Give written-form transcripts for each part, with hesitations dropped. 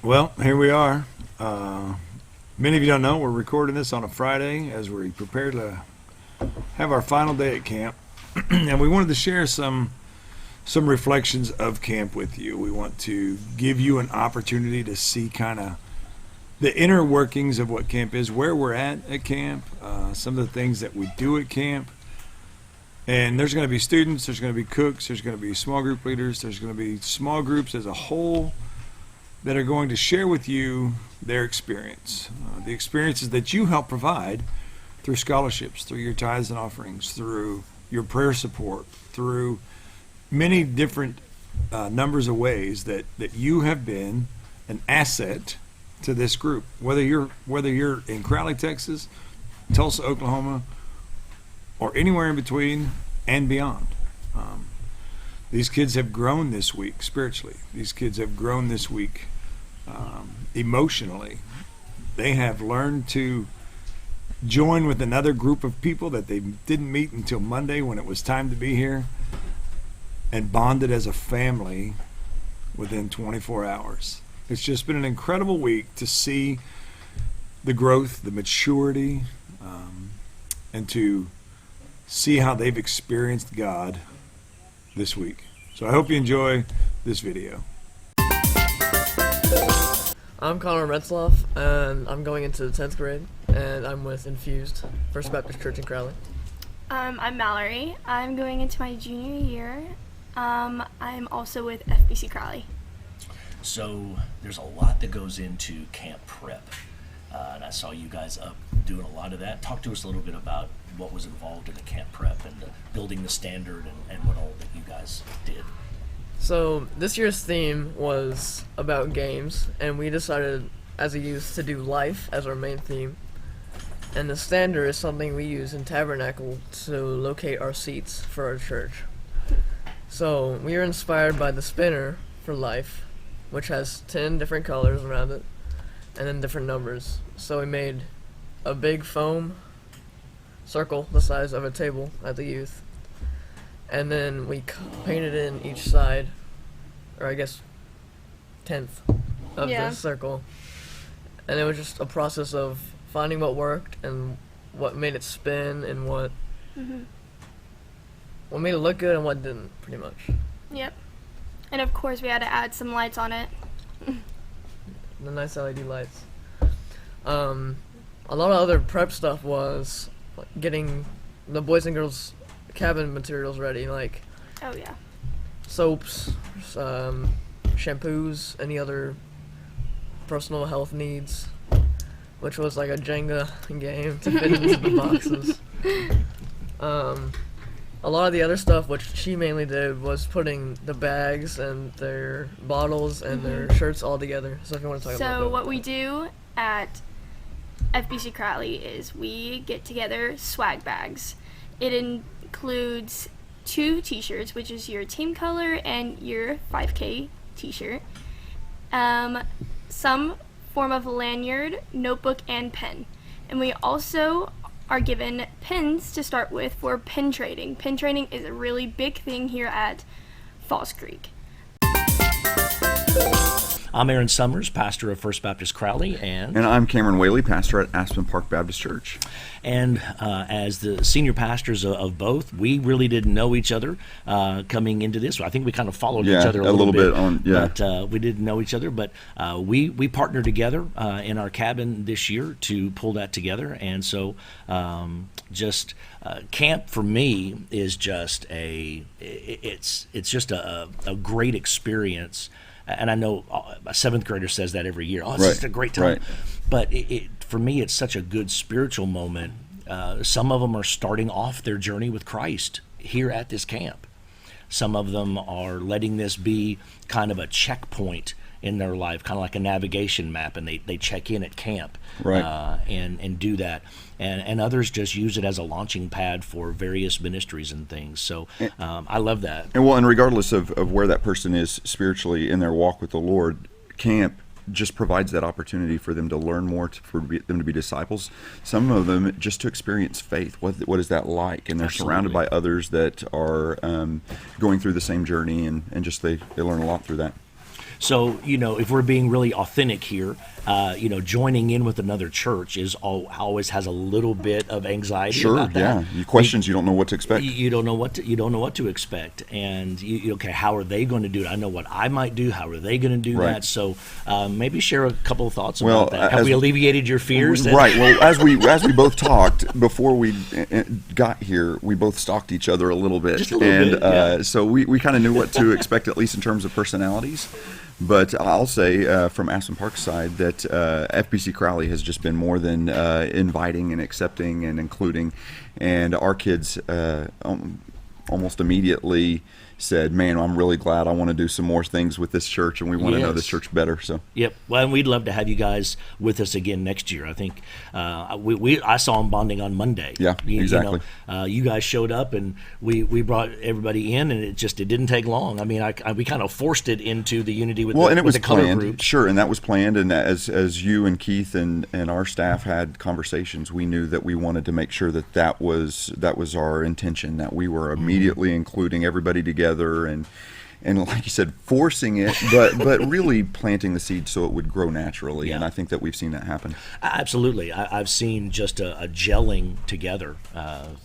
Well, here we are. Many of you don't know we're recording this on a Friday as we prepare to have our final day at camp, and we wanted to share some reflections of camp with you. We want to give you an opportunity to see kind of the inner workings of what camp is, where we're at camp, some of the things that we do at camp. And there's going to be students, there's going to be cooks, there's going to be small group leaders, there's going to be small groups as a whole that are going to share with you their experience, the experiences that you help provide through scholarships, through your tithes and offerings, through your prayer support, through many different numbers of ways that you have been an asset to this group. Whether you're in Crowley, Texas, Tulsa, Oklahoma, or anywhere in between and beyond. These kids have grown this week spiritually. These kids have grown this week emotionally. They have learned to join with another group of people that they didn't meet until Monday when it was time to be here, and bonded as a family within 24 hours. It's just been an incredible week to see the growth, the maturity, and to see how they've experienced God this week. So I hope you enjoy this video. I'm Connor Retzloff, and I'm going into the 10th grade, and I'm with Infused, First Baptist Church in Crowley. I'm Mallory. I'm going into my junior year. I'm also with FBC Crowley. So there's a lot that goes into camp prep, and I saw you guys up doing a lot of that. Talk to us a little bit about what was involved in the camp prep and building the standard and what all that you guys did. So this year's theme was about games, and we decided as a youth to do life as our main theme. And the standard is something we use in Tabernacle to locate our seats for our church. So we were inspired by the spinner for life, which has 10 different colors around it, and then different numbers. So we made a big foam circle the size of a table at the youth, and then we painted in each side, or I guess 10th of the circle. And it was just a process of finding what worked and what made it spin and what made it look good and what didn't, pretty much. Yep. And of course we had to add some lights on it. The nice LED lights. A lot of other prep stuff was getting the boys and girls cabin materials ready, like soaps, shampoos, any other personal health needs, which was like a Jenga game to fit into the boxes. A lot of the other stuff, which she mainly did, was putting the bags and their bottles and their shirts all together. So if you want to talk about that. So what we do at FBC Crowley is we get together swag bags. It includes 2 t-shirts, which is your team color and your 5K t-shirt, some form of lanyard, notebook, and pen. And we also are given pins to start with for pin trading. Pin trading is a really big thing here at Falls Creek. I'm Aaron Summers, pastor of First Baptist Crowley, and I'm Cameron Whaley, pastor at Aspen Park Baptist Church. And as the senior pastors of both, we really didn't know each other coming into this. I think we kind of followed each other a little bit but we didn't know each other. But we partnered together in our cabin this year to pull that together. And so camp for me is just it's just a great experience. And I know a 7th grader says that every year. Oh, it's just a great time. Right. But for me, it's such a good spiritual moment. Some of them are starting off their journey with Christ here at this camp. Some of them are letting this be kind of a checkpoint in their life, kind of like a navigation map, and they check in at camp and do that. And others just use it as a launching pad for various ministries and things. So I love that. And regardless of where that person is spiritually in their walk with the Lord, camp just provides that opportunity for them to learn more, for them to be disciples. Some of them just to experience faith. What is that like? And they're surrounded by others that are going through the same journey, and just they learn a lot through that. So, if we're being really authentic here, joining in with another church always has a little bit of anxiety Sure, about that. yeah. You questions, you don't know what to expect. You don't know what to expect, and okay, how are they going to do it? I know what I might do. How are they going to do Right. that? So maybe share a couple of thoughts Well, about that. Have we alleviated your fears? Right. Well, as we both talked before we got here, we both stalked each other a little bit, Just a little bit, yeah. So we kind of knew what to expect, at least in terms of personalities. But I'll say from Aspen Park's side that FBC Crowley has just been more than inviting and accepting and including, and our kids almost immediately said, "Man, I'm really glad. I want to do some more things with this church, and we want to know this Yes. church better." So, Yep. Well, and we'd love to have you guys with us again next year. I think I saw them bonding on Monday. Yeah, exactly. You guys showed up, and we brought everybody in, and it didn't take long. I mean, we kind of forced it into the unity with and it was the color planned. groups. Sure, and that was planned. And as you and Keith and our staff had conversations, we knew that we wanted to make sure that was our intention. That we were immediately including everybody together, and like you said, forcing it, but really planting the seed so it would grow naturally. Yeah. And I think that we've seen that happen. Absolutely. I've seen just a gelling together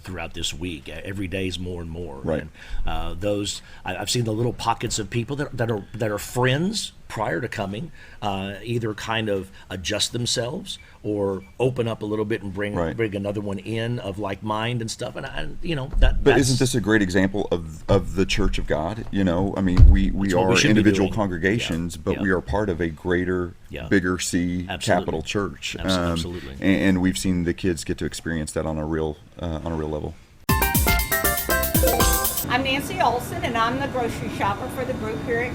throughout this week. Every day is more and more. Right. And I've seen the little pockets of people that are friends prior to coming, either kind of adjust themselves or open up a little bit and bring another one in of like mind and stuff. But isn't this a great example of the Church of God? I mean, we what are we should be individual doing. congregations, Yeah. but Yeah. we are part of a greater, Yeah. bigger C Absolutely. capital church. Absolutely. And we've seen the kids get to experience that on a real level. I'm Nancy Olson, and I'm the grocery shopper for the group here at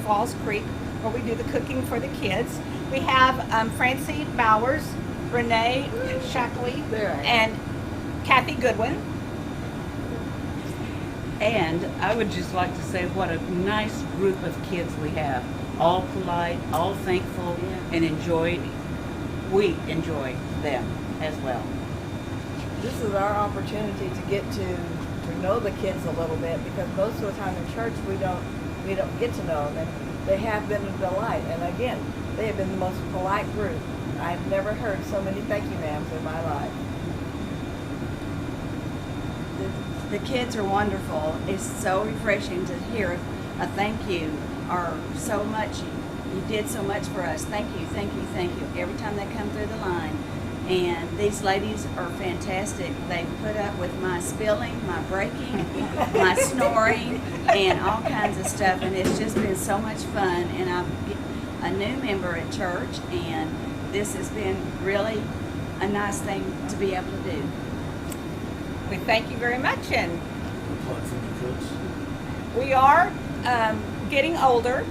Falls Creek, where we do the cooking for the kids. We have Francie Bowers, Renee Shackley, and Kathy Goodwin. And I would just like to say what a nice group of kids we have. All polite, all thankful, and we enjoy them as well. This is our opportunity to get to know the kids a little bit, because most of the time in church we don't get to know them, and they have been a delight. And again, they have been the most polite group. I've never heard so many thank you ma'ams in my life. The kids are wonderful. It's so refreshing to hear a thank you, or so much. You did so much for us. Thank you, thank you, thank you. Every time they come through the line. And these ladies are fantastic. They put up with my spilling, my breaking, my snoring, and all kinds of stuff. And it's just been so much fun. And I'm a new member at church, and this has been really a nice thing to be able to do. We thank you very much, and we are getting older,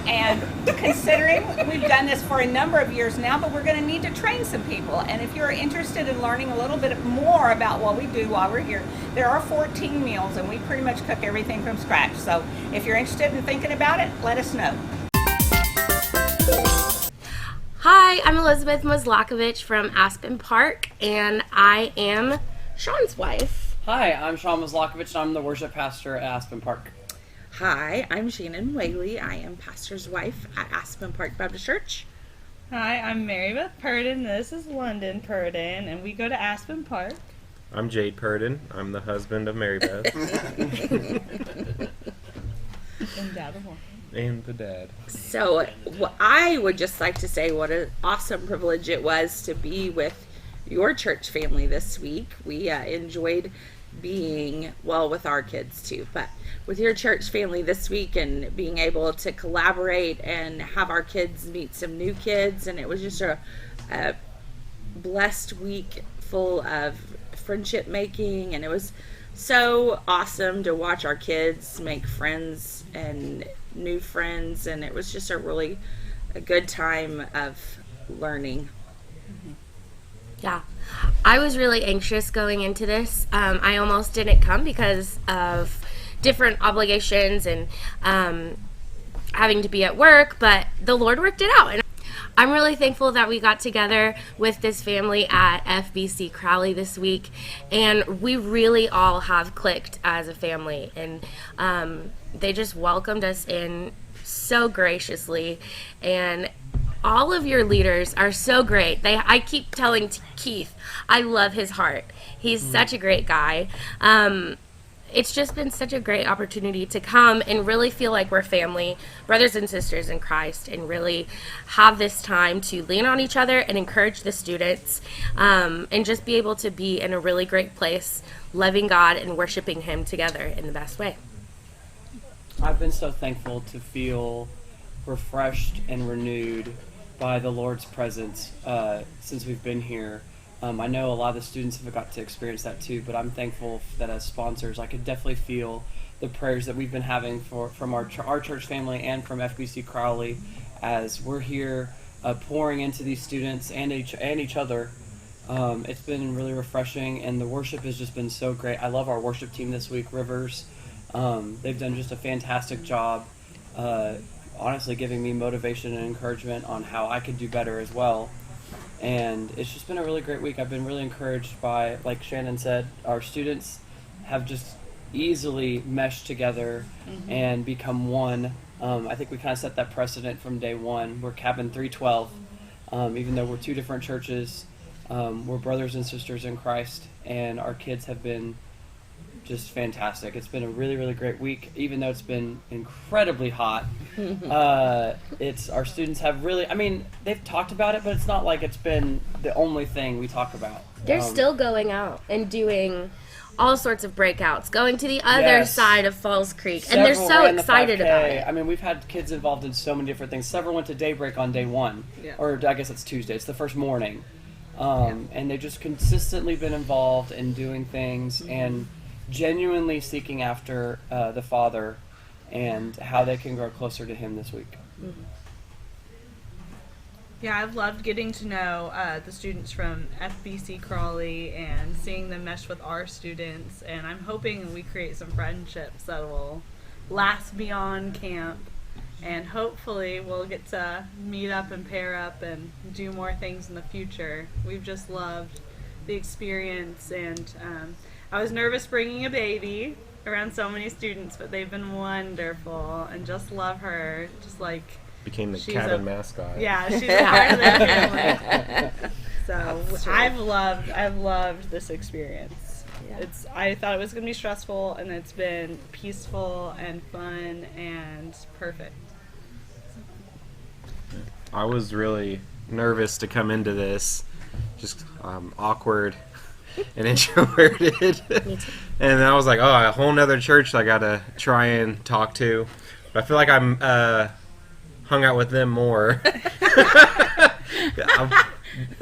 and considering we've done this for a number of years now, but we're going to need to train some people. And if you're interested in learning a little bit more about what we do while we're here, there are 14 meals, and we pretty much cook everything from scratch. So if you're interested in thinking about it, let us know. Hi, I'm Elizabeth Moslakovich from Aspen Park, and I am Sean's wife. Hi, I'm Sean Moslakovich, and I'm the worship pastor at Aspen Park. Hi, I'm Shannon Whaley. I am pastor's wife at Aspen Park Baptist Church. Hi, I'm Mary Beth Purdon. This is London Purdon, and we go to Aspen Park. I'm Jade Purdon. I'm the husband of Mary Beth. And dad of one. And the dad. So I would just like to say what an awesome privilege it was to be with your church family this week. We enjoyed being, well, with our kids too, but with your church family this week, and being able to collaborate and have our kids meet some new kids. And it was just a blessed week full of friendship making, and it was so awesome to watch our kids make friends and new friends, and it was just a good time of learning. Yeah, I was really anxious going into this. I almost didn't come because of different obligations and having to be at work, but the Lord worked it out. And I'm really thankful that we got together with this family at FBC Crowley this week, and we really all have clicked as a family, and they just welcomed us in so graciously, and all of your leaders are so great. I keep telling Keith, I love his heart. He's such a great guy. It's just been such a great opportunity to come and really feel like we're family, brothers and sisters in Christ, and really have this time to lean on each other and encourage the students, and just be able to be in a really great place, loving God and worshiping Him together in the best way. I've been so thankful to feel refreshed and renewed by the Lord's presence since we've been here. I know a lot of the students have got to experience that too, but I'm thankful that as sponsors, I could definitely feel the prayers that we've been having from our church family and from FBC Crowley as we're here pouring into these students and each other. It's been really refreshing, and the worship has just been so great. I love our worship team this week, Rivers. They've done just a fantastic job, honestly giving me motivation and encouragement on how I could do better as well. And it's just been a really great week. I've been really encouraged by, like Shannon said, our students have just easily meshed together and become one. I think we kind of set that precedent from day one. We're Cabin 312. Even though we're two different churches, we're brothers and sisters in Christ, and our kids have been just fantastic. It's been a really, really great week, even though it's been incredibly hot. Our students have really, they've talked about it, but it's not like it's been the only thing we talk about. They're still going out and doing all sorts of breakouts, going to the other side of Falls Creek, and they're so excited about it. We've had kids involved in so many different things. Several went to daybreak on day one, or I guess it's Tuesday. It's the first morning. And they've just consistently been involved in doing things and genuinely seeking after the Father and how they can grow closer to Him this week. Yeah, I've loved getting to know the students from FBC Crowley and seeing them mesh with our students, and I'm hoping we create some friendships that will last beyond camp, and hopefully we'll get to meet up and pair up and do more things in the future. We've just loved the experience, and I was nervous bringing a baby around so many students, but they've been wonderful, and just love her, just like became the cabin mascot. Yeah, she's a part of their family. So I've loved this experience. Yeah. I thought it was gonna be stressful, and it's been peaceful and fun and perfect. I was really nervous to come into this, just awkward and introverted. And I was like, oh, a whole nother church I gotta try and talk to. But I feel like I'm hung out with them more.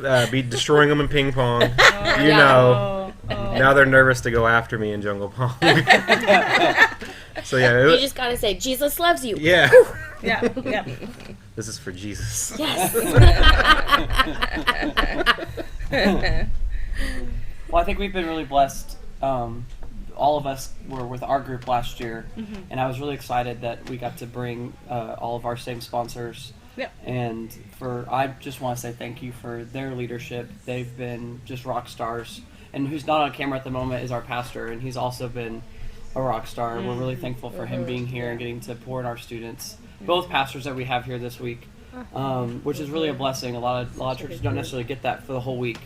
I'll be destroying them in ping pong. Now they're nervous to go after me in jungle pong. So yeah, you just gotta say, Jesus loves you. Yeah. Yeah. This is for Jesus. Yes. Well, I think we've been really blessed. All of us were with our group last year, and I was really excited that we got to bring all of our same sponsors. Yep. And I just want to say thank you for their leadership. They've been just rock stars. And who's not on camera at the moment is our pastor, and he's also been a rock star. We're really thankful for him being here and getting to pour in our students. Both pastors that we have here this week, which is really a blessing. A lot of churches don't necessarily get that for the whole week.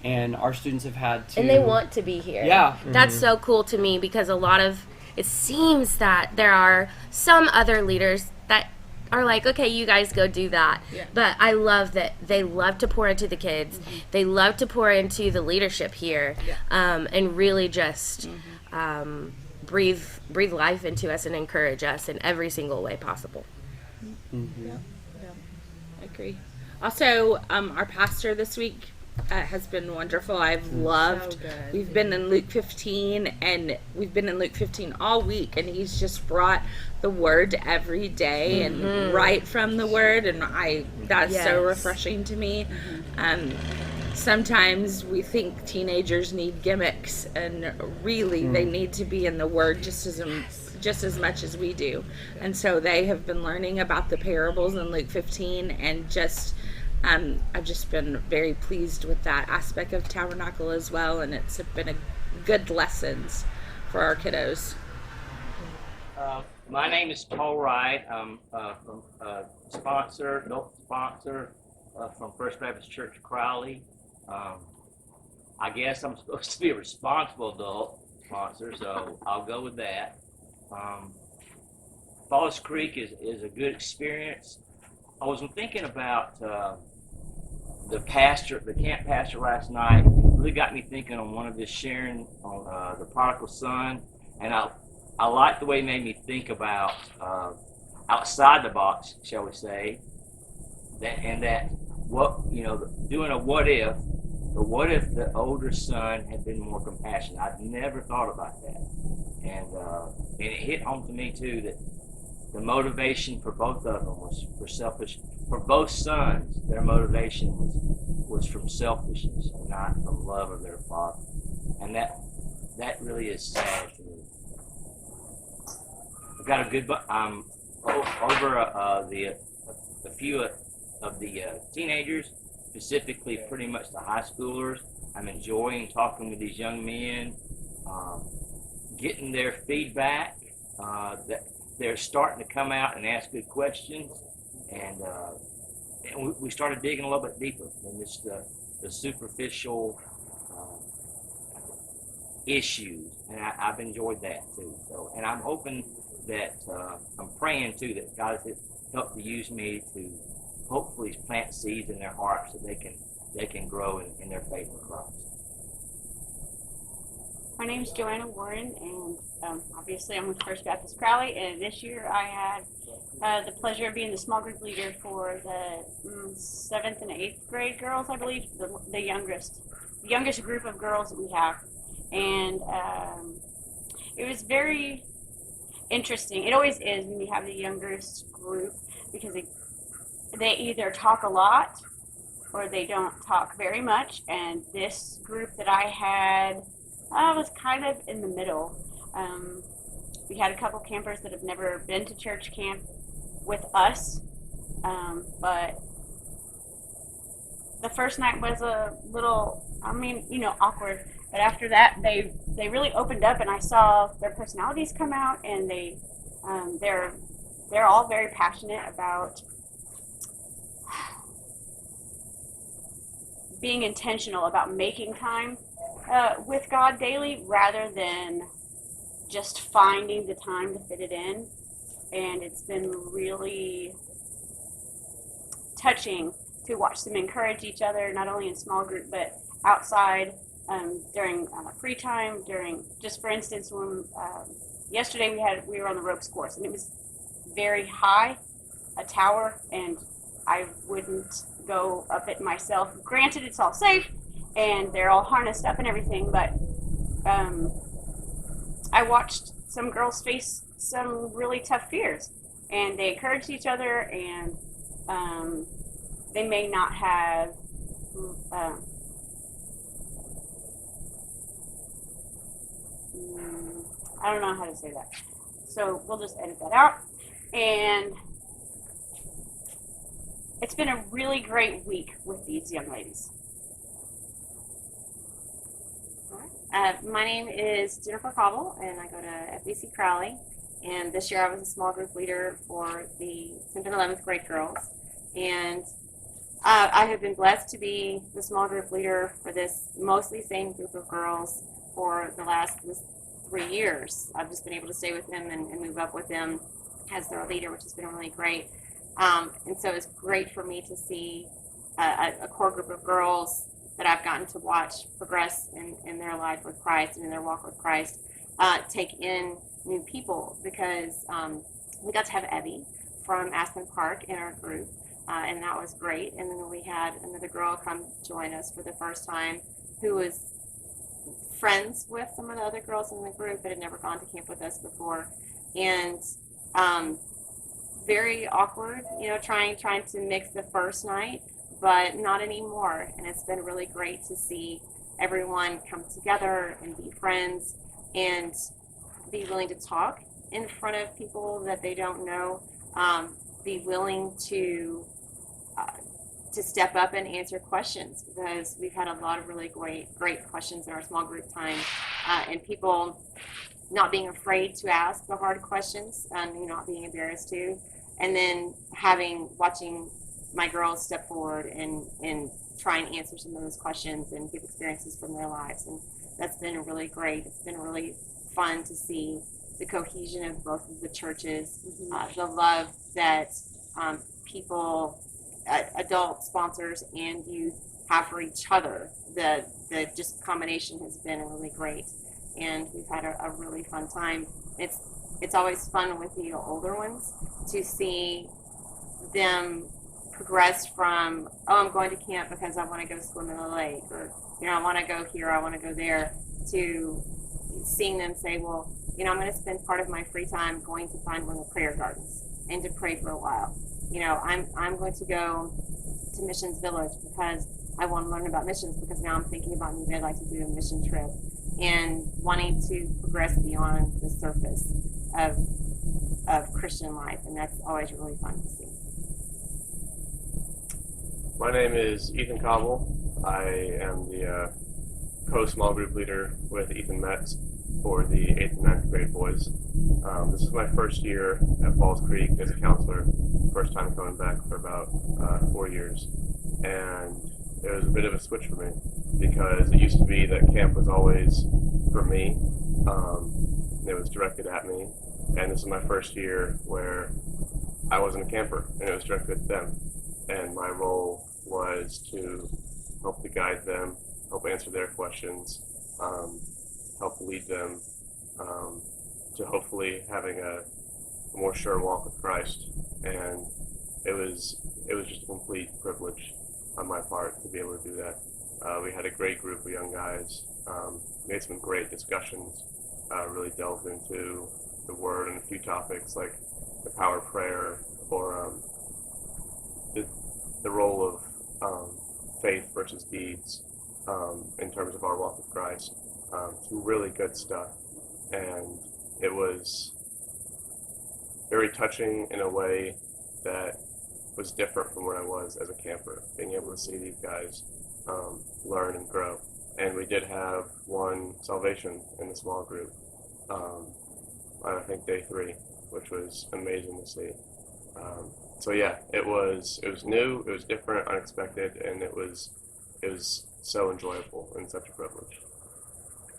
And our students have had to... And they want to be here. Yeah. That's so cool to me, because it seems that there are some other leaders that are like, okay, you guys go do that. Yeah. But I love that they love to pour into the kids. They love to pour into the leadership here, and really just breathe life into us and encourage us in every single way possible. Yeah, I agree. Also, our pastor this week has been wonderful. I've loved. We've been in Luke 15, and we've been in Luke 15 all week, and he's just brought the word every day and right from the word, and that's so refreshing to me. Sometimes we think teenagers need gimmicks, and really they need to be in the word just as much as we do. And so they have been learning about the parables in Luke 15, and just I've just been very pleased with that aspect of Tabernacle as well, and it's been a good lessons for our kiddos. My name is Paul Wright. I'm from adult sponsor from First Baptist Church Crowley. I guess I'm supposed to be a responsible adult sponsor, so I'll go with that. Falls Creek is a good experience. I was thinking about the camp pastor last night. It really got me thinking on one of his sharing on the prodigal son, and I like the way he made me think about outside the box, shall we say, that doing a what if. But what if the older son had been more compassionate? I'd never thought about that, and it hit home to me too that the motivation for both of them was for selfish. For both sons, their motivation was from selfishness and not from love of their father, and that really is sad to me. I've got a good. Over a few of the teenagers, specifically pretty much the high schoolers. I'm enjoying talking with these young men, getting their feedback. That they're starting to come out and ask good questions, and we started digging a little bit deeper than just the superficial issues, and I've enjoyed that too. So, and I'm hoping that I'm praying too that God has helped to use me to hopefully plant seeds in their hearts so they can grow in their faith in Christ. My name is Joanna Warren, and obviously I'm with First Baptist Crowley, and this year I had the pleasure of being the small group leader for the 7th and 8th grade girls, I believe, the youngest group of girls that we have. And it was very interesting. It always is when you have the youngest group, because they either talk a lot or they don't talk very much. And this group that I had was kind of in the middle. We had a couple campers that have never been to church camp with us, but the first night was a little, awkward. But after that, they really opened up, and I saw their personalities come out, and they're all very passionate about being intentional about making time with God daily, rather than just finding the time to fit it in. And it's been really touching to watch them encourage each other, not only in small group but outside, during free time. During, just for instance, when yesterday we were on the ropes course, and it was very high, a tower, and I wouldn't go up it myself. Granted, it's all safe and they're all harnessed up and everything, but I watched some girls face some really tough fears, and they encouraged each other, and they may not have I don't know how to say that, so we'll just edit that out. And it's been a really great week with these young ladies. My name is Jennifer Cobble, and I go to FBC Crowley. And this year I was a small group leader for the 10th and 11th grade girls. And I have been blessed to be the small group leader for this mostly same group of girls for the last 3 years. I've just been able to stay with them and move up with them as their leader, which has been really great. And so it's great for me to see a core group of girls that I've gotten to watch progress in their life with Christ and in their walk with Christ, take in new people, because we got to have Evie from Aspen Park in our group, and that was great. And then we had another girl come join us for the first time who was friends with some of the other girls in the group but had never gone to camp with us before. And very awkward, trying to mix the first night, but not anymore. And it's been really great to see everyone come together and be friends and be willing to talk in front of people that they don't know, be willing to step up and answer questions, because we've had a lot of really great questions in our small group time, and people not being afraid to ask the hard questions and not being embarrassed to, and then watching my girls step forward and try and answer some of those questions and give experiences from their lives. And that's been really great. It's been really fun to see the cohesion of both of the churches, the love that people, adult sponsors and youth, have for each other. The just combination has been really great, and we've had a really fun time. It's always fun with the older ones to see them progress from, oh, I'm going to camp because I want to go swim in the lake, or I want to go here, I want to go there, to seeing them say, well, I'm going to spend part of my free time going to find one of the prayer gardens and to pray for a while. I'm going to go to Missions Village because I want to learn about missions, because now I'm thinking about maybe I'd like to do a mission trip, and wanting to progress beyond the surface of Christian life, and that's always really fun to see. My name is Ethan Cobble. I am the co-small group leader with Ethan Metz for the 8th and 9th grade boys. This is my first year at Falls Creek as a counselor, first time coming back for about 4 years. And it was a bit of a switch for me, because it used to be that camp was always for me. It was directed at me. And this is my first year where I wasn't a camper, and it was directed at them. And my role was to help to guide them, help answer their questions, help lead them to hopefully having a more sure walk with Christ. And it was just a complete privilege on my part to be able to do that. We had a great group of young guys, made some great discussions, really delved into the Word and a few topics like the power of prayer, or the role of faith versus deeds in terms of our walk with Christ. Some really good stuff, and it was very touching in a way that was different from what I was as a camper, being able to see these guys learn and grow. And we did have one salvation in the small group on, I think, day 3, which was amazing to see. So yeah, it was new, it was different, unexpected, and it was so enjoyable and such a privilege.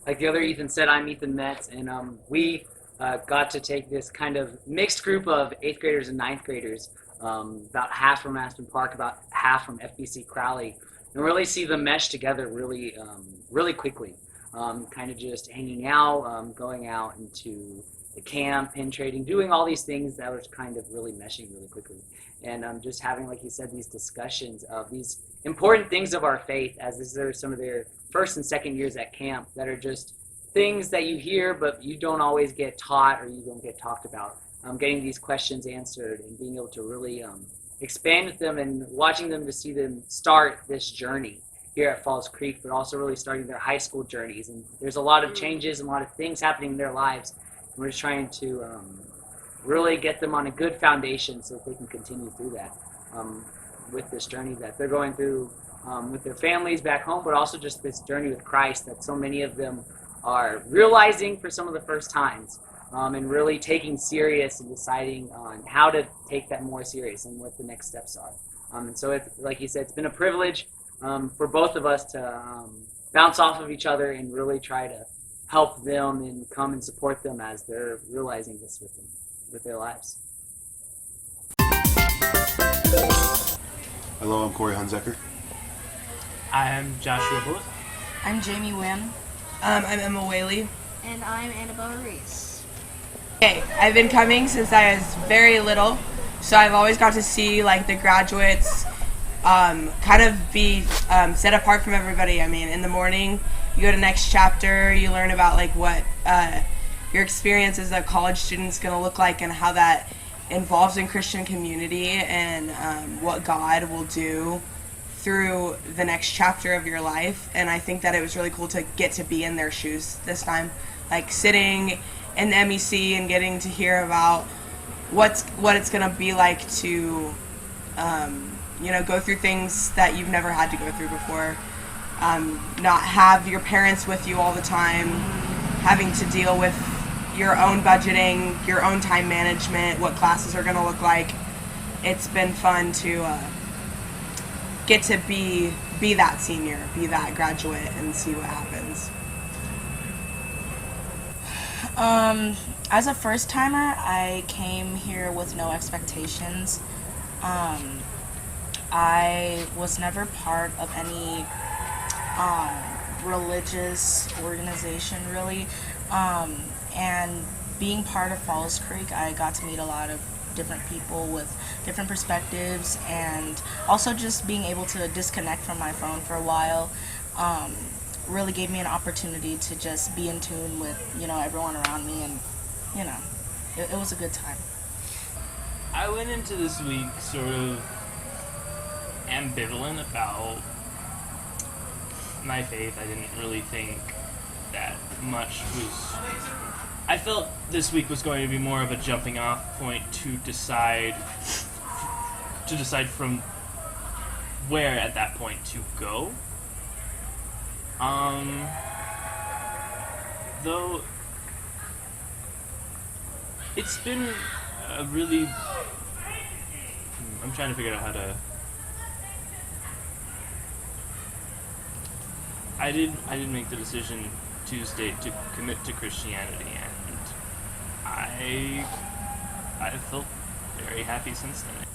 Like the other Ethan said, I'm Ethan Metz, and we got to take this kind of mixed group of 8th graders and 9th graders, about half from Aspen Park, about half from FBC Crowley, and really see them mesh together really quickly. Kind of just hanging out, going out into the camp, pin trading, doing all these things that was kind of really meshing really quickly. And just having, like you said, these discussions of these important things of our faith, as these are some of their first and second years at camp, that are just things that you hear but you don't always get taught, or you don't get talked about. Getting these questions answered and being able to really expand with them, and watching them to see them start this journey here at Falls Creek, but also really starting their high school journeys. And there's a lot of changes and a lot of things happening in their lives. And we're just trying to really get them on a good foundation so that they can continue through that with this journey that they're going through with their families back home, but also just this journey with Christ that so many of them are realizing for some of the first times, and really taking serious and deciding on how to take that more serious and what the next steps are. And so, like you said, it's been a privilege for both of us to bounce off of each other and really try to help them and come and support them as they're realizing this with their lives. Hello, I'm Corey Hunzecker. I'm Joshua Booth. I'm Jamie Wynn. I'm Emma Whaley. And I'm Annabelle Reese. Okay, I've been coming since I was very little, so I've always got to see like the graduates kind of be set apart from everybody. I mean, in the morning, you go to next chapter, you learn about like what your experience as a college student is going to look like, and how that involves in Christian community, and what God will do through the next chapter of your life. And I think that it was really cool to get to be in their shoes this time, like sitting in the MEC and getting to hear about what it's going to be like to go through things that you've never had to go through before, not have your parents with you all the time, having to deal with your own budgeting, your own time management, what classes are going to look like. It's been fun to get to be that senior, be that graduate, and see what happens. As a first timer, I came here with no expectations. I was never part of any religious organization, really. And being part of Falls Creek, I got to meet a lot of different people with different perspectives, and also just being able to disconnect from my phone for a while really gave me an opportunity to just be in tune with, everyone around me, and, it was a good time. I went into this week sort of ambivalent about my faith. I didn't really think that much was... I felt this week was going to be more of a jumping off point to decide from where at that point to go. Though it's been a really... I'm trying to figure out how to... I did make the decision Tuesday to commit to Christianity, and I felt very happy since then.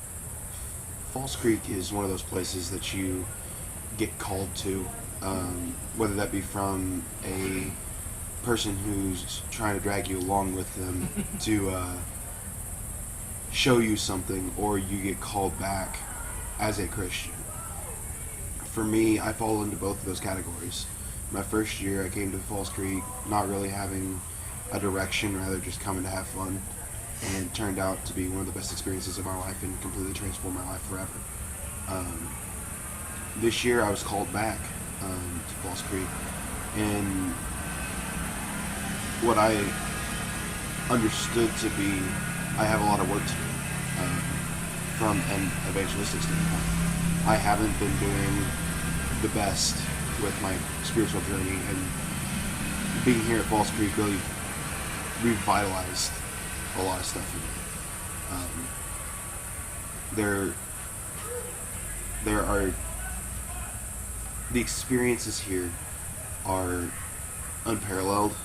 Falls Creek is one of those places that you get called to, whether that be from a person who's trying to drag you along with them to show you something, or you get called back as a Christian. For me, I fall into both of those categories. My first year, I came to Falls Creek not really having a direction, rather just coming to have fun, and it turned out to be one of the best experiences of my life and completely transformed my life forever. This year, I was called back to Falls Creek, and what I understood to be, I have a lot of work to do from an evangelistic standpoint. I haven't been doing the best with my spiritual journey, and being here at Falls Creek really revitalized a lot of stuff for me. There are the experiences here are unparalleled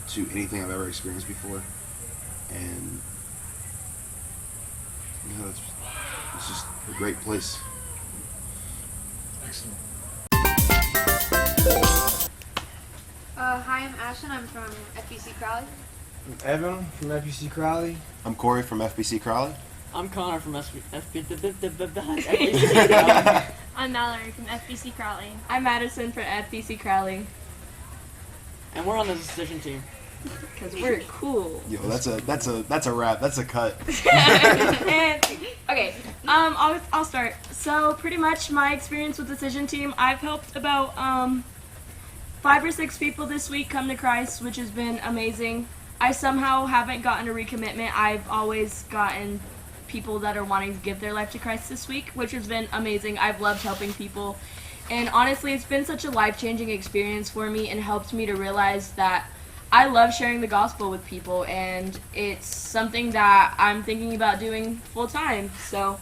to anything I've ever experienced before, and it's just a great place. Excellent. Hi, I'm Aspen. I'm from FBC Crowley. I'm Evan from FBC Crowley. I'm Corey from FBC Crowley. I'm Connor from FBC Crowley. I'm Mallory from FBC Crowley. I'm Madison from FBC Crowley. And we're on the decision team. Because we're cool. Yo, that's a wrap. That's a cut. And, okay, I'll start. So pretty much my experience with Decision Team, I've helped about 5 or 6 people this week come to Christ, which has been amazing. I somehow haven't gotten a recommitment. I've always gotten people that are wanting to give their life to Christ this week, which has been amazing. I've loved helping people. And honestly, it's been such a life-changing experience for me and helped me to realize that I love sharing the gospel with people, and it's something that I'm thinking about doing full-time. So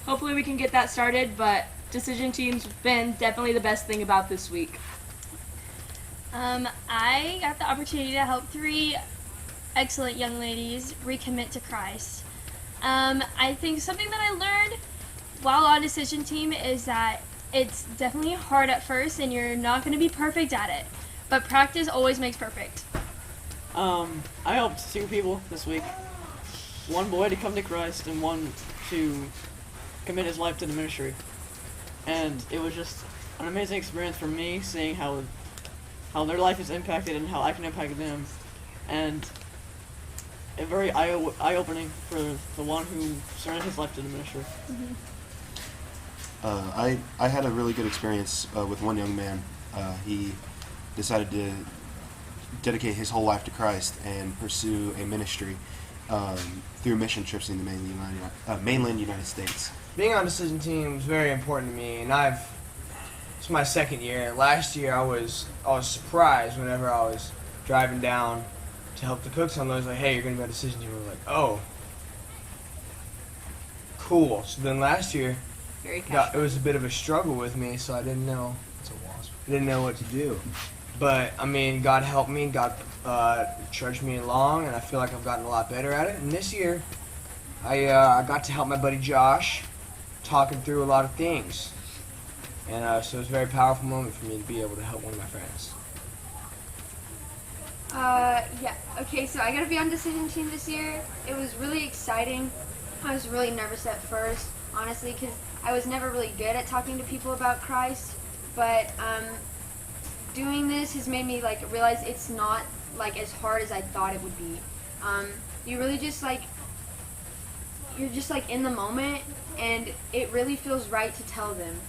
hopefully we can get that started, but Decision Team's been definitely the best thing about this week. I got the opportunity to help 3 excellent young ladies recommit to Christ. I think something that I learned while on Decision Team is that it's definitely hard at first and you're not going to be perfect at it, but practice always makes perfect. I helped 2 people this week. 1 boy to come to Christ and 1 to commit his life to the ministry. And it was just an amazing experience for me, seeing how their life is impacted and how I can impact them. And a very eye-opening for the one who surrendered his life to the ministry. Mm-hmm. I had a really good experience with one young man. He decided to dedicate his whole life to Christ and pursue a ministry through mission trips in the mainland United States. Being on Decision Team is very important to me, and it's my 2nd year. Last year I was surprised whenever I was driving down to help the cooks on those. Like, hey, you're gonna be on decision team. We're like, oh, cool. So then last year, it was a bit of a struggle with me, so I didn't know. I didn't know what to do. But I mean, God helped me. God trudged me along, and I feel like I've gotten a lot better at it. And this year, I got to help my buddy Josh, talking through a lot of things. And so it was a very powerful moment for me to be able to help one of my friends. Yeah. Okay, so I got to be on decision team this year. It was really exciting. I was really nervous at first, honestly, because I was never really good at talking to people about Christ. But doing this has made me like realize it's not like as hard as I thought it would be. You really just like you're just like in the moment, and it really feels right to tell them.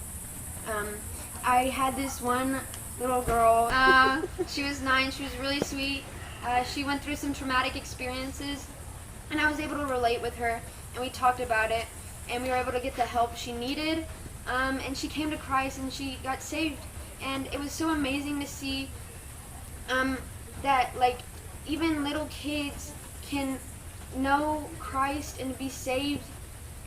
I had this one little girl. She was 9. She was really sweet. She went through some traumatic experiences, and I was able to relate with her, and we talked about it, and we were able to get the help she needed. And she came to Christ, and she got saved. And it was so amazing to see that like even little kids can know Christ and be saved,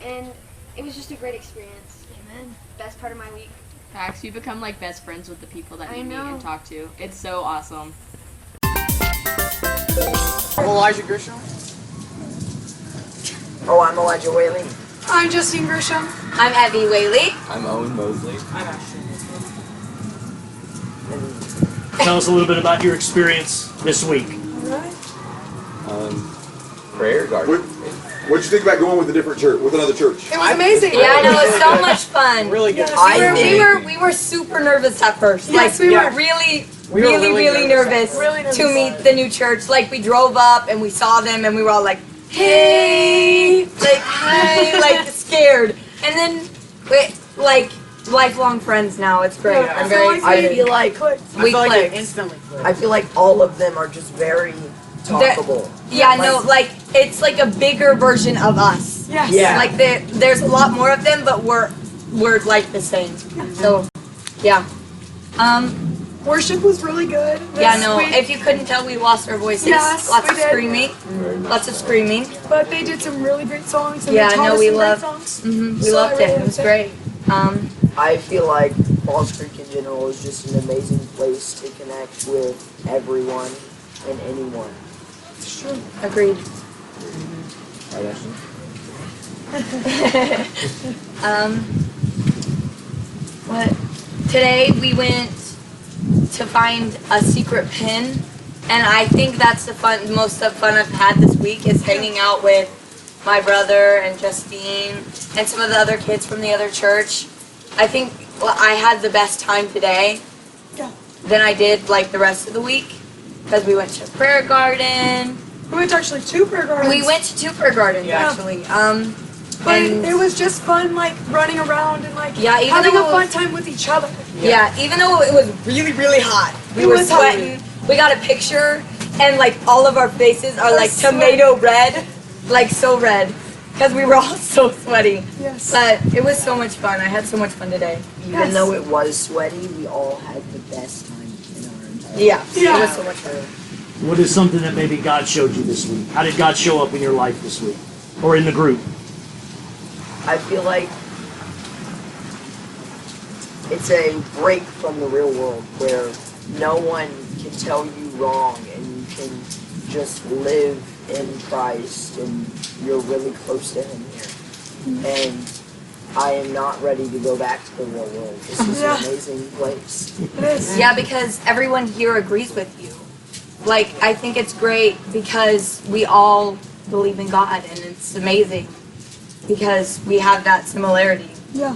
and it was just a great experience. Amen. Best part of my week. Max, you become like best friends with the people that I you meet know. and talk to. It's so awesome. I'm Elijah Grisham. Oh, I'm Elijah Whaley. I'm Justine Grisham. I'm Evie Whaley. I'm Owen Mosley. I'm Ashton. Tell us a little bit about your experience this week. Prayer garden. What'd you think about going with a different church, with another church? It was amazing. Yeah, I know, it was so much fun. Really good. Yes, we were super nervous at first. Yes, like we were. really nervous to meet the new church. Like we drove up and we saw them and we were all like, hey, like hi, like scared. And then we like lifelong friends now. It's great. Yeah. I'm very excited. I feel like we clicked. Instantly clicked. I feel like all of them are just very talkable. Like it's like a bigger version of us. Yes. Yeah. Like there's a lot more of them, but we're like the same. So, yeah. Worship was really good. Yeah, no. If you couldn't tell, we lost our voices. Yes, lots we of did. screaming. Lots of screaming. But they did some really great songs. And Yeah, they taught no, us we some great loved. songs. We So loved I really it. It was liked great. I feel like Falls Creek in general is just an amazing place to connect with everyone and anyone. It's true. Agreed. Right, Ashton? What? Today we went to find a secret pin, and I think that's the most of fun I've had this week is hanging out with my brother and Justine and some of the other kids from the other church. I think I had the best time today than I did like the rest of the week because we went to prayer garden. We went to actually 2 prayer gardens. We went to 2 prayer gardens actually. But and it was just fun, like running around and like Yeah, even having though a fun time with each other. Yeah, even though it was really, really hot, we It were was hot. sweating. We got a picture, and like all of our faces are like tomato red, like so red, because we were all so sweaty. Yes. But it was so much fun. I had so much fun today. Even though it was sweaty, we all had the best time in our entire lives. It was so much fun. What is something that maybe God showed you this week? How did God show up in your life this week? Or in the group? I feel like it's a break from the real world where no one can tell you wrong and you can just live in Christ and you're really close to Him here. And I am not ready to go back to the real world. This is an amazing place. It is. Yeah, because everyone here agrees with you. Like, I think it's great because we all believe in God, and it's amazing because we have that similarity. Yeah.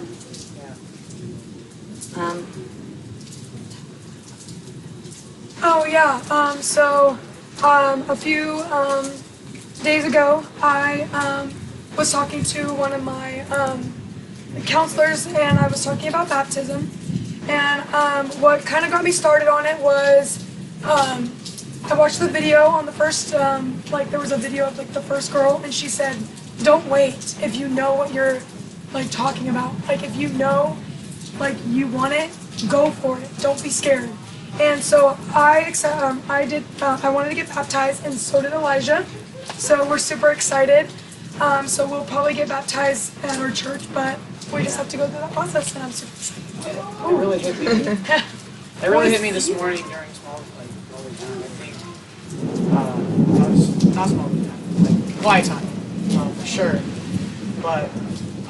Oh yeah. A few days ago, I was talking to one of my counselors, and I was talking about baptism. And what kind of got me started on it was I watched the video on the first, there was a video of the first girl, and she said, "Don't wait if you know what you're talking about. Like if you know, you want it, go for it. Don't be scared." And so I wanted to get baptized, and so did Elijah. So we're super excited. So we'll probably get baptized at our church, but we just have to go through that process, and I'm super excited. It really hit me. It really hit me this morning during small time. I think I was not small time, like quiet time, for sure. But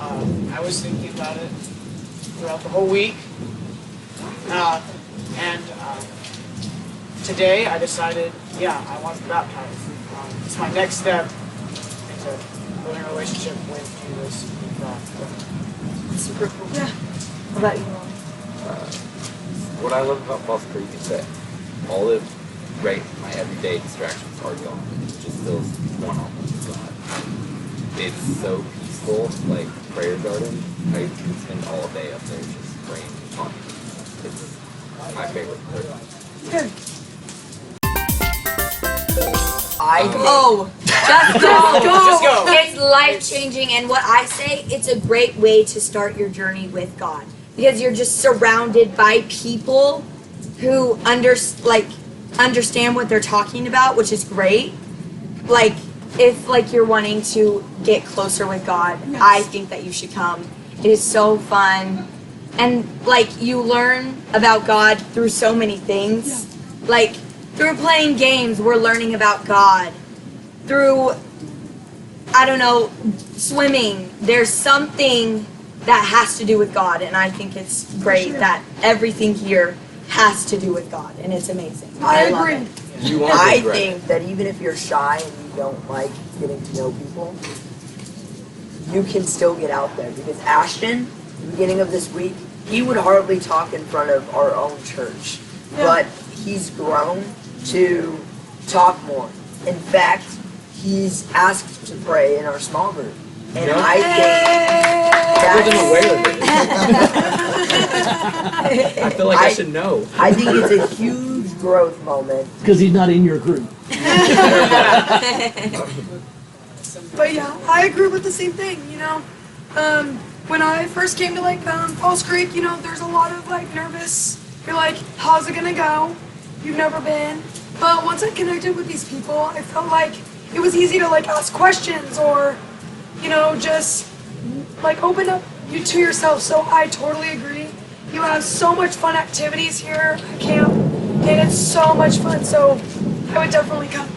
I was thinking about it throughout the whole week, and today I decided, I want to be baptized. It's my next step into building a relationship with Jesus and God. Super cool. Yeah. What about you, Mom? What I love about Falls Creek is that all of my everyday distractions are gone. It just feels one-on-one with God. It's so peaceful, like prayer garden. I could spend all day up there just praying and talking. It's my favorite part. Good. Go. Just go. It's life-changing, and what I say, it's a great way to start your journey with God, because you're just surrounded by people who understand what they're talking about, which is great. Like, if you're wanting to get closer with God, yes. I think that you should come. It is so fun, and you learn about God through so many things. Yeah. Through playing games, we're learning about God. Through, swimming, there's something that has to do with God, and I think it's great that everything here has to do with God, and it's amazing. I agree. I think that even if you're shy and you don't like getting to know people, you can still get out there, because Ashton, at the beginning of this week, he would hardly talk in front of our own church, but he's grown to talk more. In fact, he's asked to pray in our small group. And I think I feel like I should know. I think it's a huge growth moment. Because he's not in your group. But yeah, I agree with the same thing, when I first came to Falls Creek, there's a lot of nervous. You're like, how's it gonna go? You've never been. But once I connected with these people, I felt like it was easy to ask questions or, just open up you to yourself. So I totally agree. You have so much fun activities here at camp, and it's so much fun. So I would definitely come.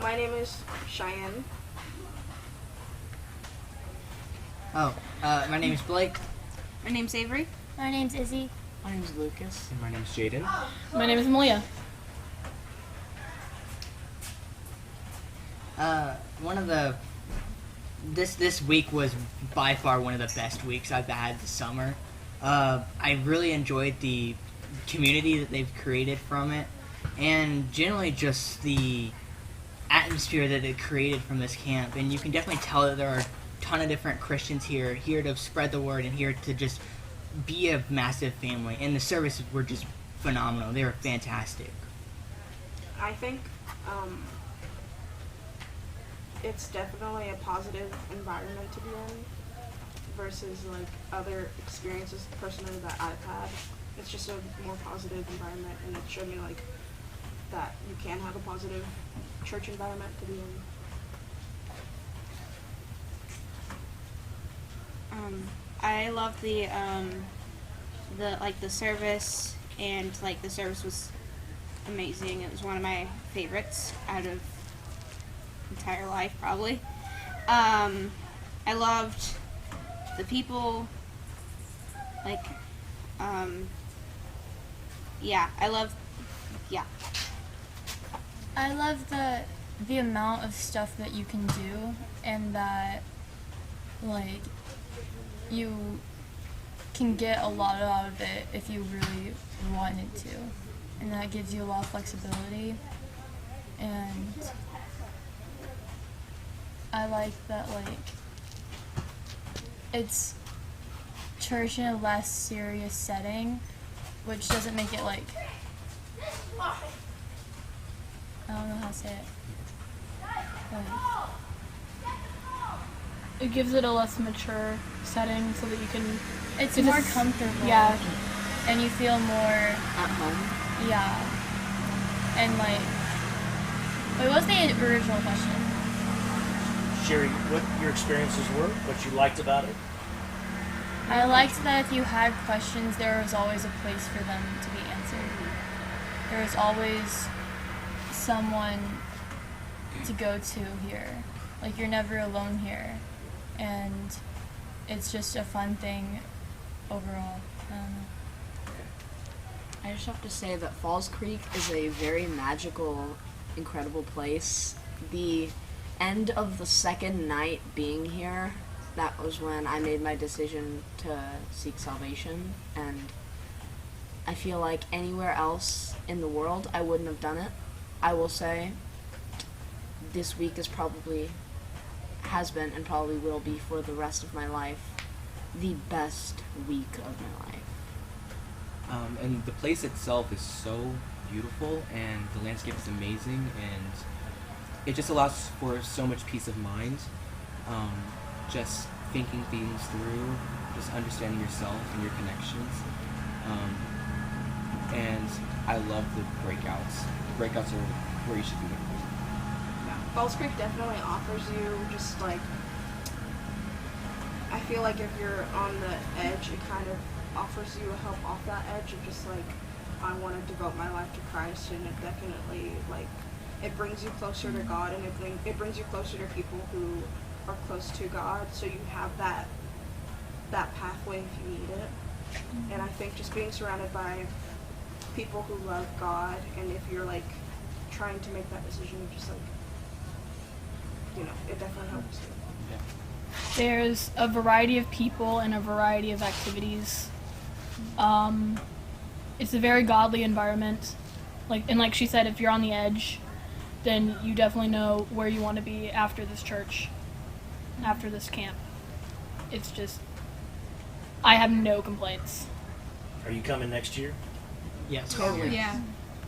My name is Cheyenne. My name is Blake. My name's Avery. My name's Izzy. My name's Lucas. And my name's Jaden. My name is Malia. This week was by far one of the best weeks I've had this summer. I really enjoyed the community that they've created from it, and generally just the atmosphere that it created from this camp. And you can definitely tell that there are a ton of different Christians here to spread the word and here to just be a massive family. And the services were just phenomenal. They were fantastic. I think it's definitely a positive environment to be in versus other experiences personally that I've had. It's just a more positive environment, and it showed me that you can have a positive church environment to be in. I love the service, and the service was amazing. It was one of my favorites out of entire life, probably. I loved the people. I love the amount of stuff that you can do, and that you can get a lot out of it if you really wanted to, and that gives you a lot of flexibility. And I like that it's church in a less serious setting, which doesn't make it I don't know how to say it. It gives it a less mature setting so that you can. It's more comfortable. Yeah. and you feel more at home. Yeah. And like, wait, what's the original question? Sherry, what your experiences were, what you liked about it? I liked that if you had questions, there was always a place for them to be answered. There was always someone to go to here. Like, you're never alone here. And it's just a fun thing overall. I don't know. I just have to say that Falls Creek is a very magical, incredible place. The end of the second night being here, that was when I made my decision to seek salvation, and I feel like anywhere else in the world I wouldn't have done it. I will say this week has been and probably will be for the rest of my life the best week of my life. And the place itself is so beautiful, and the landscape is amazing, and it just allows for so much peace of mind. Just thinking things through, just understanding yourself and your connections. And I love the breakouts. The breakouts are where you should be. Falls Creek definitely offers you just like, I feel like if you're on the edge, it kind of offers you a help off that edge of just like, I want to devote my life to Christ, and it definitely like, it brings you closer to God, and it brings you closer to people who are close to God, so you have that pathway if you need it. And I think just being surrounded by people who love God, and if you're like trying to make that decision, just like, you know, it definitely helps you. There's a variety of people and a variety of activities. It's a very godly environment. Like she said, if you're on the edge, then you definitely know where you want to be after this church, after this camp. It's just, I have no complaints. Are you coming next year? Yes. Totally. Yeah.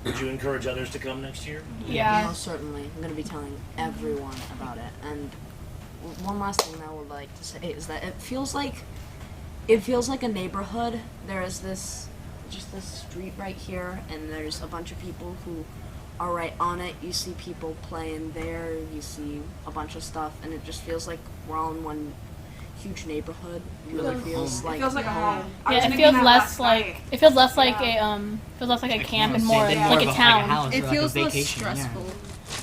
Would you encourage others to come next year? Yeah. Most certainly. I'm going to be telling everyone about it. And one last thing I would like to say is that it feels like a neighborhood. There is this street right here, and there's a bunch of people who are right on it. You see people playing there, you see a bunch of stuff, and it just feels like we're all in one huge neighborhood. It really feels like a home. Yeah, it feels less like a camp and more like a town. It feels less stressful.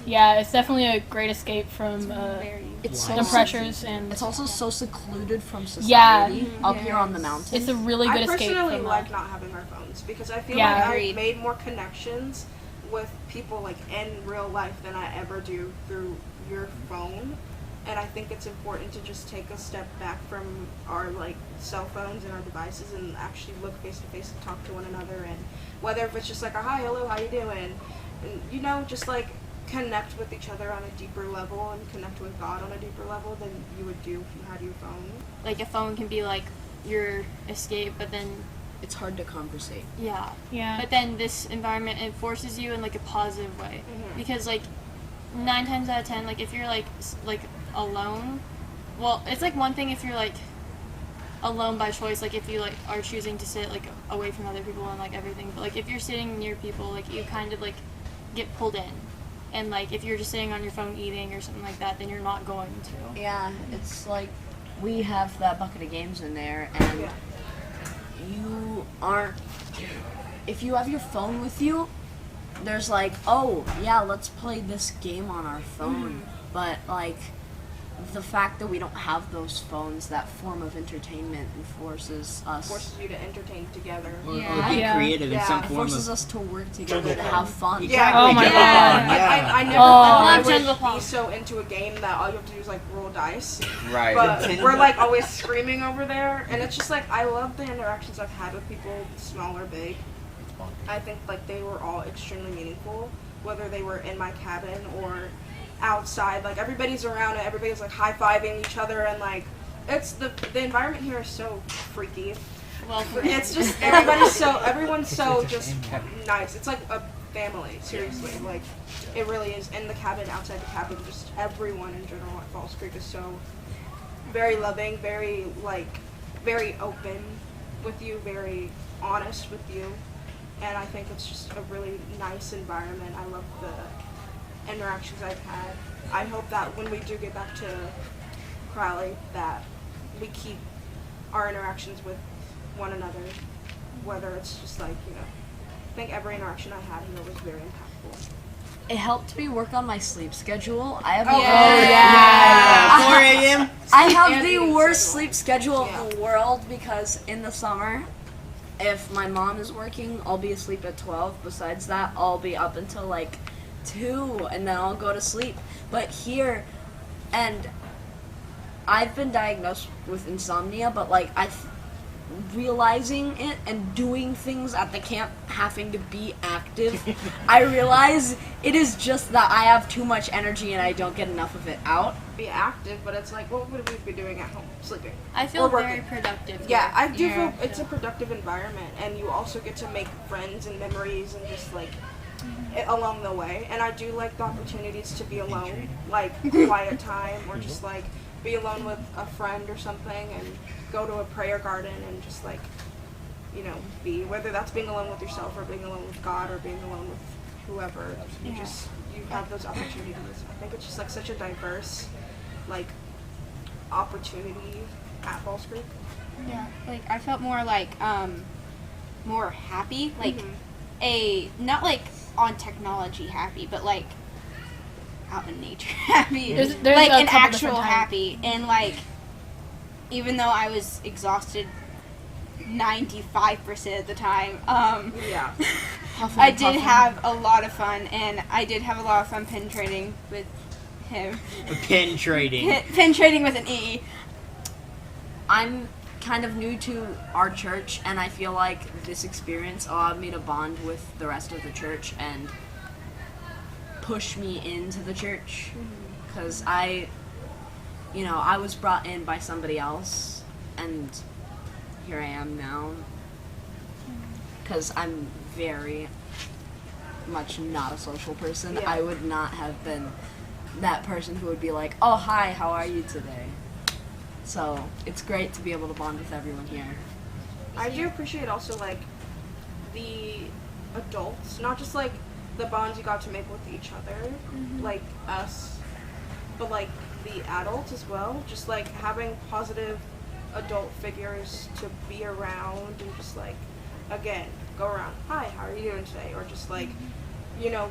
Yeah, it's definitely a great escape from the pressures, and it's also so secluded from society up here on the mountain. It's a really good escape. I personally from like not having our phones because I feel Yeah. like I've made more connections with people like in real life than I ever do through your phone. And I think it's important to just take a step back from our like cell phones and our devices and actually look face to face and talk to one another. And whether if it's just like a hi, hello, how you doing, and you know, just like connect with each other on a deeper level and connect with God on a deeper level than you would do if you had your phone. Like, a phone can be like your escape, but then it's hard to conversate. Yeah. But then this environment, it forces you in like a positive way, because like 9 times out of 10, like if you're like alone, well, it's like one thing if you're like alone by choice, like if you like are choosing to sit like away from other people and like everything, but like if you're sitting near people, like you kind of like get pulled in. And like if you're just sitting on your phone eating or something like that, then you're not going to. Yeah, it's like we have that bucket of games in there, and you aren't. If you have your phone with you, there's like, oh yeah, let's play this game on our phone. But like the fact that we don't have those phones, that form of entertainment forces you to entertain together. Or be creative in some it form forces of us to work together to have fun. Yeah. Oh my God. I never thought I would be so into a game that all you have to do is like roll dice. Right. But we're like always screaming over there, and it's just like I love the interactions I've had with people, small or big. I think like they were all extremely meaningful, whether they were in my cabin or outside. Like everybody's around it, everybody's like high-fiving each other, and like it's the environment here is so freaky. Well, it's just everyone's so just nice. It's like a family, seriously. Like it really is. In the cabin, outside the cabin, just everyone in general at Falls Creek is so very loving, very open, with you, very honest with you, and I think it's just a really nice environment. I love the interactions I've had. I hope that when we do get back to Crowley, that we keep our interactions with one another, whether it's just like, I think every interaction I had here was very impactful. It helped me work on my sleep schedule. I have 4 a.m. I have the worst sleep schedule in the world because in the summer, if my mom is working, I'll be asleep at 12. Besides that, I'll be up until like 2 and then I'll go to sleep. But here, and I've been diagnosed with insomnia, but like realizing it and doing things at the camp, having to be active, I realize it is just that I have too much energy and I don't get enough of it out. Be active, but it's like, what would we be doing at home? Sleeping. I feel very productive. Yeah, I do feel it's a productive environment, and you also get to make friends and memories and just like along the way. And I do like the opportunities to be alone, like quiet time, or just like be alone with a friend or something, and go to a prayer garden and just like, be, whether that's being alone with yourself or being alone with God or being alone with whoever. You have those opportunities. I think it's just like such a diverse, like, opportunity at Falls Creek. Yeah, like I felt more like more happy, like not like on technology happy, but like out in nature happy. There's like a an couple actual different happy, and like even though I was exhausted 95% of the time, I did have a lot of fun, and I did have a lot of fun pin trading with him. Pin trading. Pin trading with an E. I'm kind of new to our church, and I feel like this experience allowed me to bond with the rest of the church and push me into the church, because I was brought in by somebody else, and here I am now, because I'm very much not a social person. Yeah. I would not have been that person who would be like, oh, hi, how are you today? So it's great to be able to bond with everyone here. I do appreciate also like the adults, not just like the bonds you got to make with each other, like us, but like the adults as well. Just like having positive adult figures to be around and just like, again, go around, hi, how are you doing today? Or just like,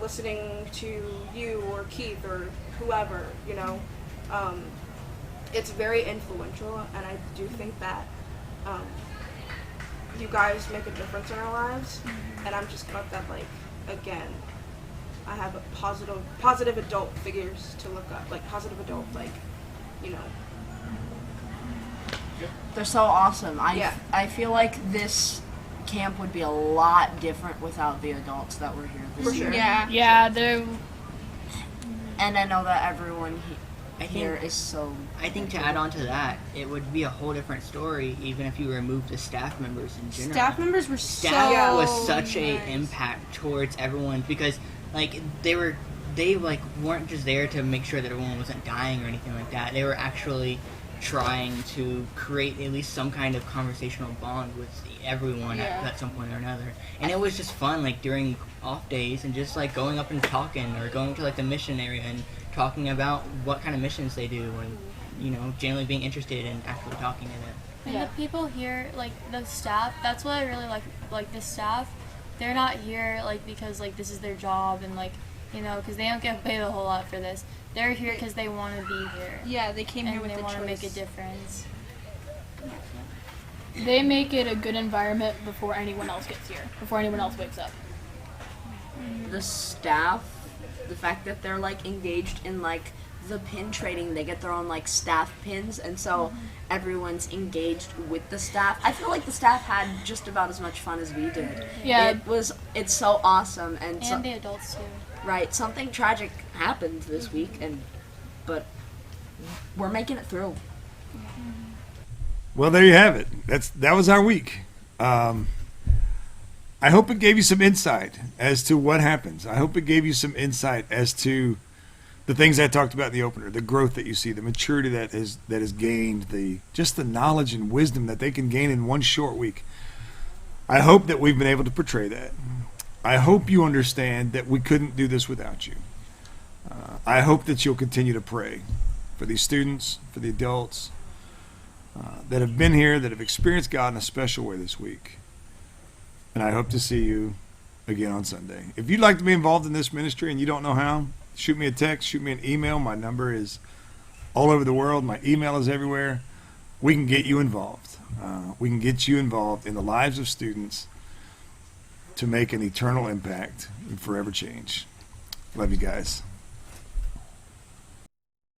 listening to you or Keith or whoever, it's very influential, and I do think that you guys make a difference in our lives, and I'm just glad that, like, again, I have a positive adult figures to look up, like positive adult, like, They're so awesome. I feel like this camp would be a lot different without the adults that were here this year. Yeah, they're. And I know that everyone here is so. I think to add on to that, it would be a whole different story even if you removed the staff members in general. Staff members were Staff was such a impact towards everyone, because like they weren't just there to make sure that everyone wasn't dying or anything like that. They were actually trying to create at least some kind of conversational bond with everyone at some point or another. And it was just fun, like during off days, and just like going up and talking, or going to like the mission area and talking about what kind of missions they do, and generally being interested in actually talking to them. And the people here, like the staff, that's what I really like the staff. They're not here like because like this is their job, and like because they don't get paid a whole lot for this. They're here because they want to be here. Yeah, they came here with they the want to make a choice. difference. They make it a good environment before anyone else gets here, before anyone else wakes up. The staff, the fact that they're like engaged in like the pin trading, they get their own like staff pins, and so everyone's engaged with the staff. I feel like the staff had just about as much fun as we did. Yeah. It's so awesome, and the adults too. Right, something tragic happened this week, but we're making it through. Well, there you have it. That was our week. I hope it gave you some insight as to what happens. I hope it gave you some insight as to the things I talked about in the opener, the growth that you see, the maturity that is gained, just the knowledge and wisdom that they can gain in one short week. I hope that we've been able to portray that. I hope you understand that we couldn't do this without you. I hope that you'll continue to pray for these students, for the adults that have been here, that have experienced God in a special way this week. And I hope to see you again on Sunday. If you'd like to be involved in this ministry and you don't know how, shoot me a text, shoot me an email. My number is all over the world. My email is everywhere. We can get you involved. We can get you involved in the lives of students to make an eternal impact and forever change. Love you guys.